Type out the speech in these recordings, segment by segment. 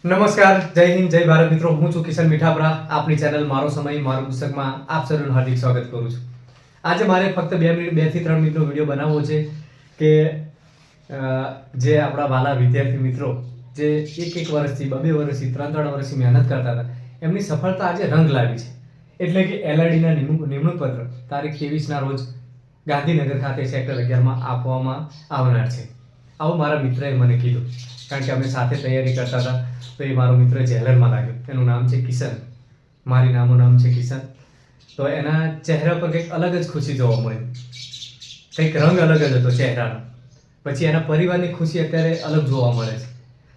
નમસ્કાર, જય હિન્દ, જય ભારત મિત્રો. હું છું કિશન મીઠાપરા. આપની ચેનલ મારો સમય મારું પુસ્તકમાં આપ સૌનું હાર્દિક સ્વાગત કરું છું. આજે મારે ફક્ત 2 થી 3 મિનિટનો વિડીયો બનાવવો છે કે જે આપણા વાલા વિદ્યાર્થી મિત્રો જે એક વર્ષથી 2 વર્ષથી 3 વર્ષથી મહેનત કરતા હતા, એમની સફળતા આજે રંગ લાવી છે. એટલે કે એલઆરડીના નિમણૂક પત્ર તારીખ 23ના રોજ ગાંધીનગર ખાતે સેક્ટર 11માં આપવામાં આવનાર છે. આવું મારા મિત્રએ મને કીધું, કારણ કે અમે સાથે તૈયારી કરતા હતા. તો એ મારો મિત્ર જેલરમાં લાગ્યો. એનું નામ છે કિશન, મારી નામ છે કિશન. તો એના ચહેરા પર કંઈક અલગ જ ખુશી જોવા મળી, કંઈક રંગ અલગ જ હતો ચહેરાનો. પછી એના પરિવારની ખુશી અત્યારે અલગ જોવા મળે છે.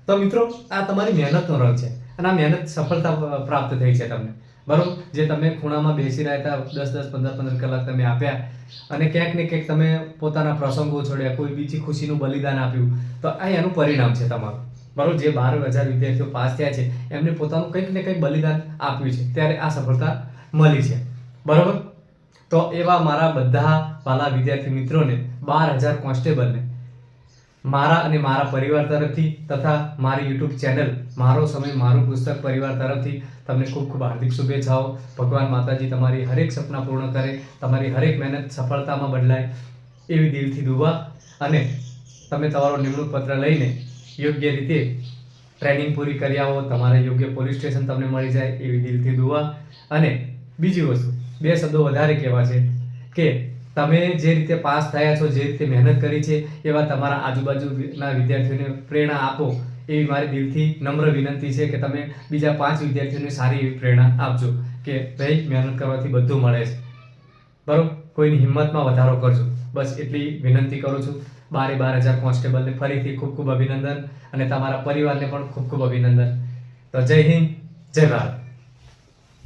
તો મિત્રો, આ તમારી મહેનતનો રંગ છે અને આ મહેનત સફળતા પ્રાપ્ત થઈ છે તમને, બરોબર. જે તમે ખૂણામાં બેસી રહ્યા હતા, 10-10, 15-15 કલાક તમે આપ્યા અને ક્યાંક ને ક્યાંક તમે પોતાના પ્રસંગો છોડ્યા, કોઈ બીજી ખુશીનું બલિદાન આપ્યું, તો આ એનું પરિણામ છે તમારું, બરોબર. જે 12,000 વિદ્યાર્થીઓ પાસ થયા છે, એમને પોતાનું કંઈક ને કંઈક બલિદાન આપ્યું છે, ત્યારે આ સફળતા મળી છે, બરોબર. તો એવા મારા બધા વાલા વિદ્યાર્થી મિત્રોને, 12,000 કોન્સ્ટેબલને મારા અને મારા પરિવાર તરફથી તથા મારી યુટ્યુબ ચેનલ મારો સમય મારું પુસ્તક પરિવાર તરફથી તમને ખૂબ ખૂબ હાર્દિક શુભેચ્છાઓ. ભગવાન માતાજી તમારી હરેક સપના પૂર્ણ કરે, તમારી હરેક મહેનત સફળતામાં બદલાય, એવી દિલથી દુઆ. અને તમે તમારો નિમણૂક પત્ર લઈને યોગ્ય રીતે ટ્રેનિંગ પૂરી કરી આવો, તમારે યોગ્ય પોલીસ સ્ટેશન તમને મળી જાય, એવી દિલથી દુઆ. અને બીજી વસ્તુ, 2 શબ્દો વધારે કહેવા છે કે તમે જે રીતે પાસ થયા છો, જે રીતે મહેનત કરી છે, એવા તમારા આજુબાજુના વિદ્યાર્થીઓને પ્રેરણા આપો, એવી મારી દિલથી નમ્ર વિનંતી છે કે તમે બીજા 5 વિદ્યાર્થીઓને સારી એવી પ્રેરણા આપજો કે ભાઈ, મહેનત કરવાથી બધું મળે છે, બરોબર. કોઈની હિંમતમાં વધારો કરજો, બસ એટલી વિનંતી કરું છું. 12,000 કોન્સ્ટેબલને ફરીથી ખૂબ ખૂબ અભિનંદન અને તમારા પરિવારને પણ ખૂબ ખૂબ અભિનંદન. તો જય હિન્દ, જય ભારત.